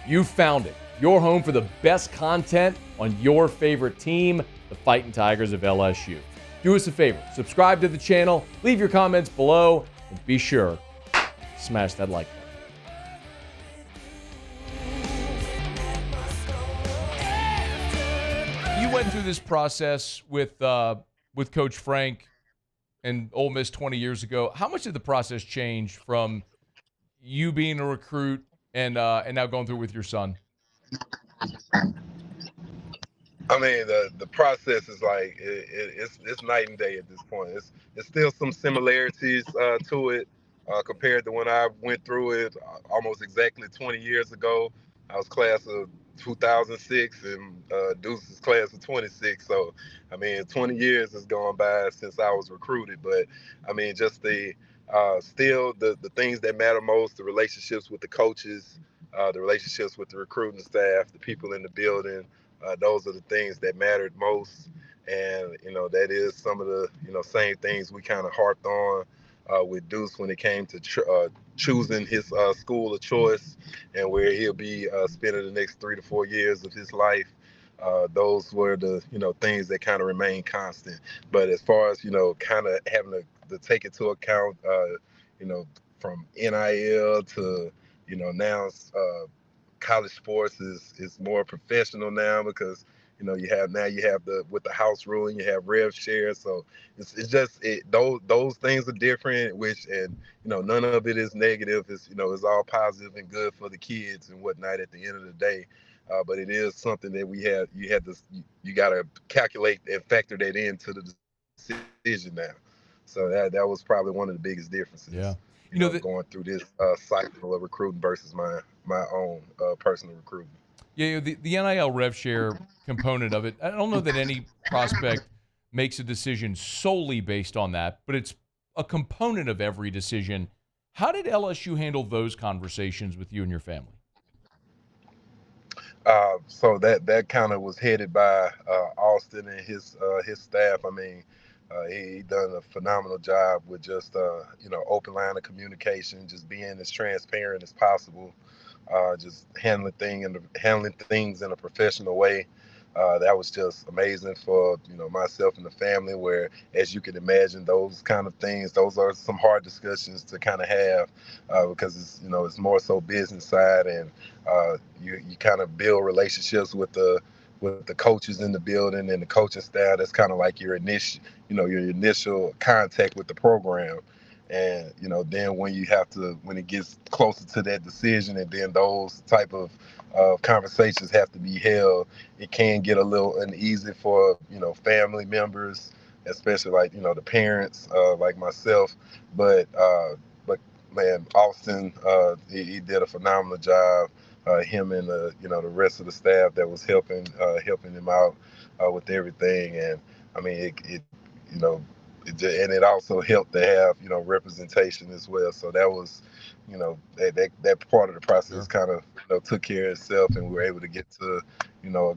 You found it. Your home for the best content on your favorite team, the Fighting Tigers of LSU. Do us a favor, subscribe to the channel, leave your comments below, and be sure to smash that like button. You went through this process with Coach Frank and Ole Miss 20 years ago. How much did the process change from you being a recruit and now going through with your son? I mean, the process is like it's night and day at this point. It's still some similarities to it compared to when I went through it almost exactly 20 years ago. I was class of 2006 and Deuce is class of 26. So, I mean, 20 years has gone by since I was recruited. But, I mean, just still the things that matter most, the relationships with the coaches, the relationships with the recruiting staff, the people in the building, those are the things that mattered most. And, that is some of the, same things we kind of harped on with Deuce when it came to choosing his school of choice and where he'll be spending the next 3 to 4 years of his life. Those were the, things that kind of remain constant. But as far as, kind of having to take into account, you know, from NIL to, now college sports is more professional now because you have the with the house ruling you have rev share, so it's just those things are different, which and none of it is negative. It's all positive and good for the kids and whatnot at the end of the day. But it is something that you got to calculate and factor that into the decision now. So that was probably one of the biggest differences. Yeah. Going through this cycle of recruiting versus my own personal recruitment. Yeah, the NIL rev share component of it, I don't know that any prospect makes a decision solely based on that, but it's a component of every decision. How did LSU handle those conversations with you and your family? So that kind of was headed by Austin and his staff. I mean, he done a phenomenal job with just open line of communication, just being as transparent as possible, just handling things in a professional way. That was just amazing for myself and the family. Where, as you can imagine, those kind of things, those are some hard discussions to kind of have because it's more so business side, and you kind of build relationships with the coaches in the building and the coaching staff. That's kind of like your initial contact with the program. And then when it gets closer to that decision, and then those type of conversations have to be held, it can get a little uneasy for family members, especially like the parents like myself. But man, Austin, he did a phenomenal job. Him and the rest of the staff that was helping him out with everything. And I mean it you know and it also helped to have representation as well. So that was that part of the process Sure. kind of took care of itself, and we were able to get to a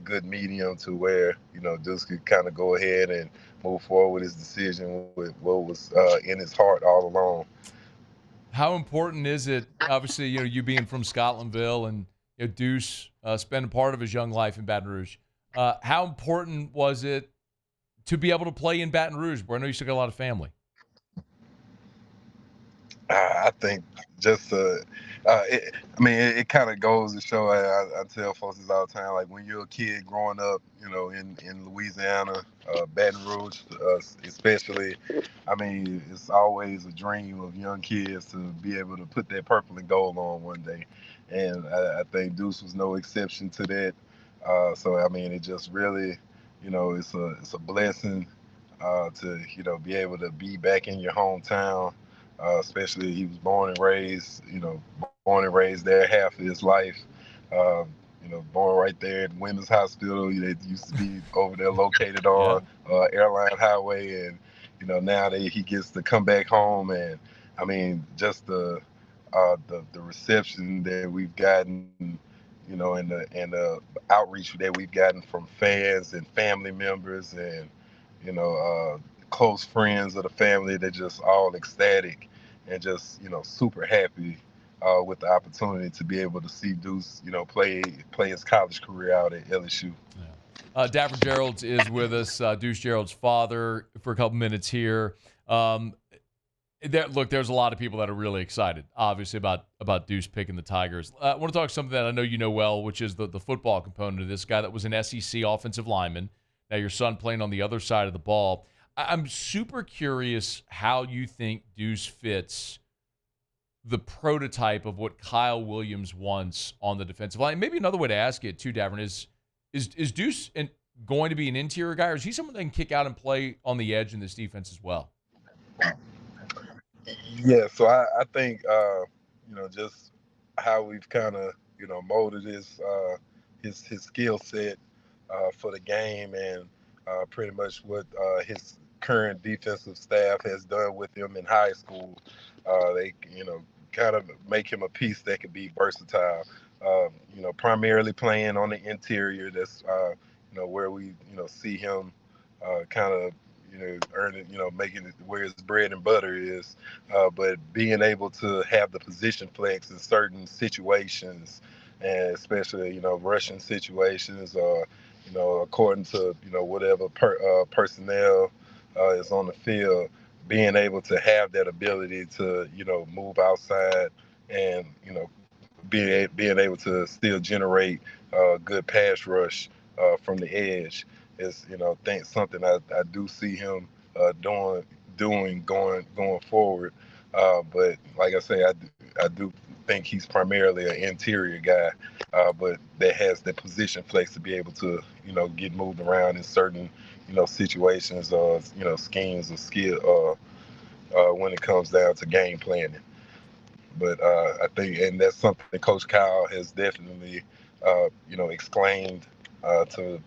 good medium to where Deuce could kind of go ahead and move forward with his decision with what was in his heart all along. How important is it, obviously, you being from Scotlandville and Deuce spending part of his young life in Baton Rouge. How important was it to be able to play in Baton Rouge, where I know you still got a lot of family? I think just it kind of goes to show. I tell folks this all the time. Like when you're a kid growing up, in Louisiana, Baton Rouge, especially. I mean, it's always a dream of young kids to be able to put that purple and gold on one day, and I think Deuce was no exception to that. So I mean, it just really, it's a blessing to be able to be back in your hometown. Especially he was born and raised there half of his life. Uh, born right there at Women's Hospital. It used to be over there located Yeah. on Airline Highway, and now that he gets to come back home, and I mean just the reception that we've gotten, and the outreach that we've gotten from fans and family members, and you know close friends of the family. They're just all ecstatic and just super happy with the opportunity to be able to see Deuce, play his college career out at LSU. Yeah. Daverin Geralds is with us, Deuce Geralds' father, for a couple minutes here. There's a lot of people that are really excited, obviously, about Deuce picking the Tigers. I want to talk something that I know you know well, which is the football component of this guy that was an SEC offensive lineman. Now your son playing on the other side of the ball. I'm super curious how you think Deuce fits the prototype of what Kyle Williams wants on the defensive line. Maybe another way to ask it too, Daverin, is Deuce going to be an interior guy, or is he someone that can kick out and play on the edge in this defense as well? Yeah, so I think just how we've kind of molded his skill set for the game, and pretty much what his current defensive staff has done with him in high school. They kind of make him a piece that could be versatile. Primarily playing on the interior. That's where we see him kind of earning, making it where his bread and butter is. But being able to have the position flex in certain situations, and especially rushing situations, or according to whatever personnel is on the field, being able to have that ability to move outside and being able to still generate good pass rush from the edge is something I do see him doing going forward. But like I say, I do think he's primarily an interior guy, but that has the position flex to be able to get moved around in certain situations or schemes or skill when it comes down to game planning. But I think, and that's something Coach Kyle has definitely, exclaimed to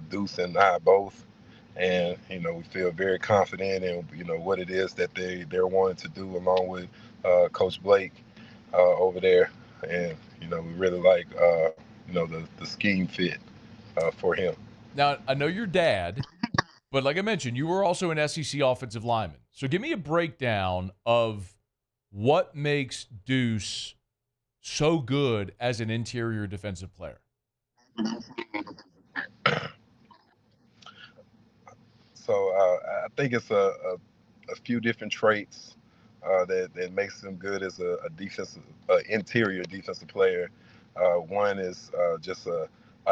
Deuce and I both, and we feel very confident in what it is that they're wanting to do, along with Coach Blake over there, and we really like the scheme fit for him. Now I know your dad, but like I mentioned, you were also an SEC offensive lineman. So give me a breakdown of what makes Deuce so good as an interior defensive player. So I think it's a few different traits that makes him good as a defensive, interior defensive player. One is just a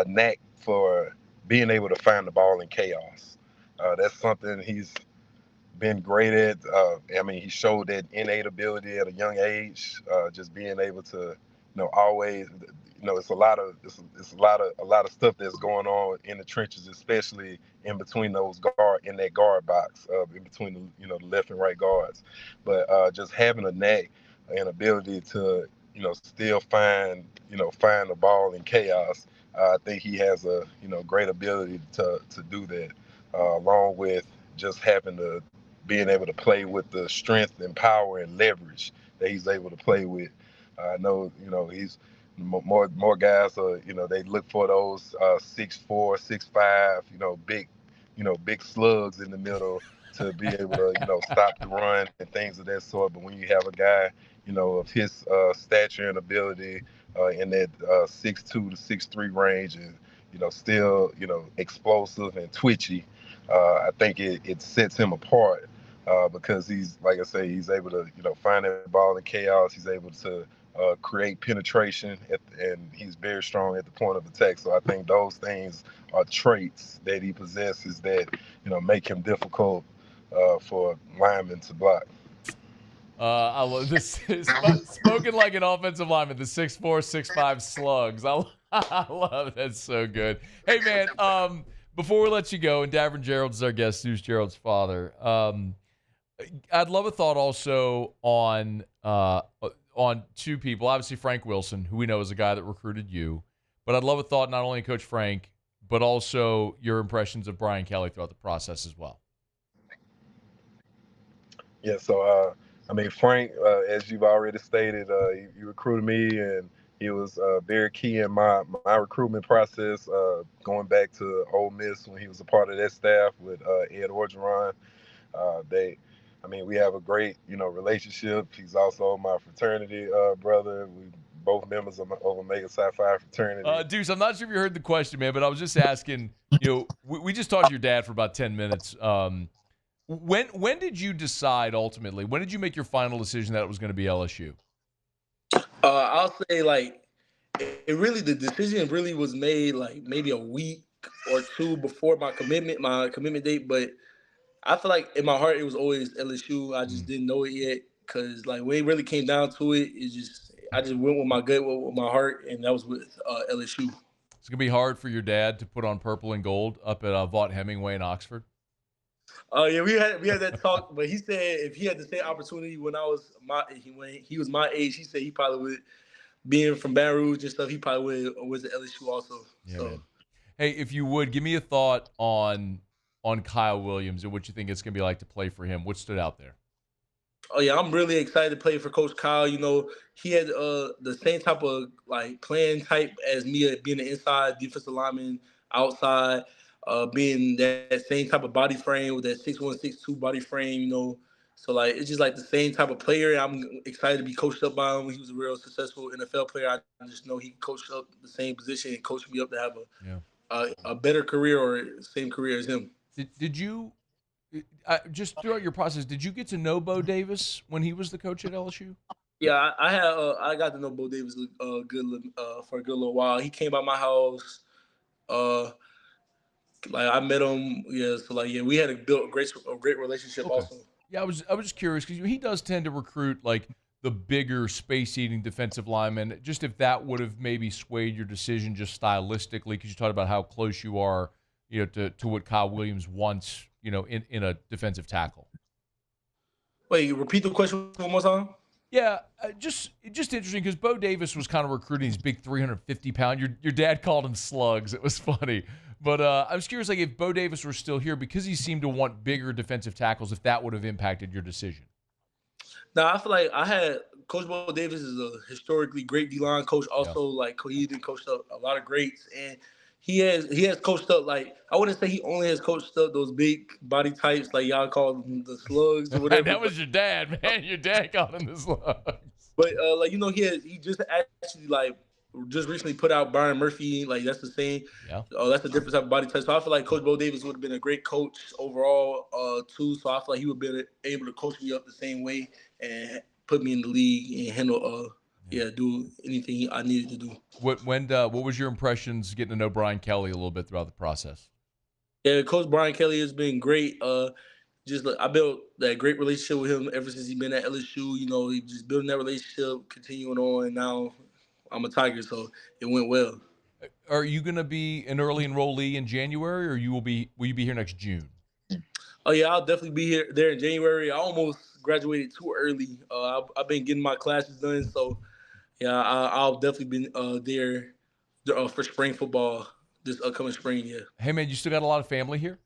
knack for being able to find the ball in chaos. That's something he's been great at. He showed that innate ability at a young age. Just being able to, always, it's a lot of stuff that's going on in the trenches, especially in between in that guard box, in between the left and right guards. But just having a knack and ability to, still find the ball in chaos. I think he has a, great ability to do that, along with just having the being able to play with the strength and power and leverage that he's able to play with. I know, he's more guys are, they look for those 6'4", 6'5", big slugs in the middle to be able to, stop the run and things of that sort. But when you have a guy, of his stature and ability in that 6'2" to 6'3" range, and still explosive and twitchy, I think it sets him apart. Because he's, like I say, he's able to, find that ball in chaos. He's able to create penetration, and he's very strong at the point of attack. So I think those things are traits that he possesses that, make him difficult for linemen to block. I love this. Spoken like an offensive lineman, the 6'4", 6'5" slugs. I love it. That's so good. Hey, man, before we let you go, and Daverin Geralds is our guest, Deuce Geralds' father, I'd love a thought also on two people. Obviously, Frank Wilson, who we know is a guy that recruited you. But I'd love a thought not only on Coach Frank, but also your impressions of Brian Kelly throughout the process as well. Yeah, so, Frank, as you've already stated, he recruited me, and he was very key in my recruitment process, going back to Ole Miss when he was a part of that staff with Ed Orgeron. I mean, we have a great, relationship. He's also my fraternity brother. We both members of Omega Psi Phi fraternity. Deuce, I'm not sure if you heard the question, man, but I was just asking. We just talked to your dad for about 10 minutes. When did you decide ultimately? When did you make your final decision that it was going to be LSU? I'll say the decision really was made like maybe a week or two before my commitment date. But I feel like in my heart it was always LSU. I just didn't know it yet because like when it really came down to it, I just went with my gut, with my heart, and that was with LSU. It's gonna be hard for your dad to put on purple and gold up at Vaught Hemingway in Oxford. Oh yeah, we had that talk, but he said if he had the same opportunity when he was my age, he said he probably would, being from Baton Rouge and stuff, he probably was at LSU also. Yeah, so. Man. Hey, if you would give me a thought on Kyle Williams and what you think it's gonna be like to play for him. What stood out there? Oh yeah, I'm really excited to play for Coach Kyle. He had the same type of like playing type as me, being an inside defensive lineman, outside, being that same type of body frame with that 6'1", 6'2" body frame. So like it's just like the same type of player. I'm excited to be coached up by him. He was a real successful NFL player. I just know he coached up the same position and coached me up to have a better career or same career as him. Did you? Just throughout your process, did you get to know Bo Davis when he was the coach at LSU? Yeah, I got to know Bo Davis for a good little while. He came by my house. I met him. Yeah, so we had built a great relationship also. Yeah, I was just curious because he does tend to recruit like the bigger space-eating defensive linemen. Just if that would have maybe swayed your decision just stylistically, because you talked about how close you are, to what Kyle Williams wants, in a defensive tackle. Wait, repeat the question one more time? Yeah, just interesting because Bo Davis was kind of recruiting these big 350-pound. Your dad called them slugs. It was funny. But I was curious, like, if Bo Davis were still here, because he seemed to want bigger defensive tackles, if that would have impacted your decision. No, I feel like Coach Bo Davis is a historically great D-line coach. Also, he did coached up a lot of greats, and he has coached up, like, I wouldn't say he only has coached up those big body types, like y'all call them the slugs or whatever. That was your dad, man. Your dad called him the slugs. But he just actually just recently put out Byron Murphy. Like that's the same. Yeah. That's a different type of body type. So I feel like Coach Bo Davis would have been a great coach overall too. So I feel like he would have been able to coach me up the same way and put me in the league and handle do anything I needed to do. What was your impressions getting to know Brian Kelly a little bit throughout the process? Yeah, Coach Brian Kelly has been great. I built that great relationship with him ever since he's been at LSU. He just building that relationship, continuing on, and now I'm a Tiger, so it went well. Are you going to be an early enrollee in January, or will you be here next June? Oh yeah, I'll definitely be there in January. I almost graduated too early. I've been getting my classes done, so yeah, I'll definitely be there for spring football this upcoming spring. Yeah. Hey man, you still got a lot of family here?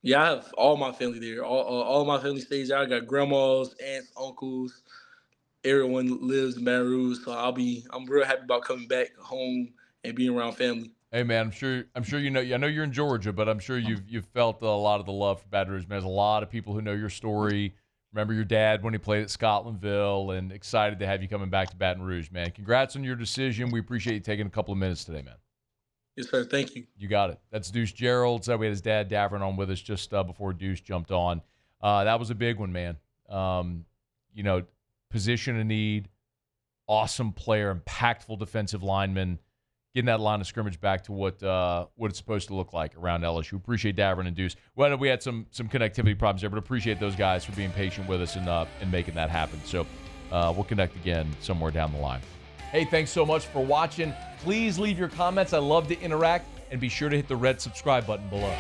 Yeah, I have all my family there. All my family stays there. I got grandmas, aunts, uncles. Everyone lives in Baton Rouge, so I'm real happy about coming back home and being around family. Hey man, I'm sure I know you're in Georgia, but I'm sure you've felt a lot of the love for Baton Rouge. Man, there's a lot of people who know your story. Remember your dad when he played at Scotlandville, and excited to have you coming back to Baton Rouge, man. Congrats on your decision. We appreciate you taking a couple of minutes today, man. Yes, sir. Thank you. You got it. That's Deuce Geralds. We had his dad, Daverin, on with us just before Deuce jumped on. That was a big one, man. Position of need, awesome player, impactful defensive lineman, getting that line of scrimmage back to what it's supposed to look like around LSU. Appreciate Daverin and Deuce. Well, we had some connectivity problems there, but appreciate those guys for being patient with us and making that happen. So we'll connect again somewhere down the line. Hey, thanks so much for watching. Please leave your comments. I love to interact, and be sure to hit the red subscribe button below.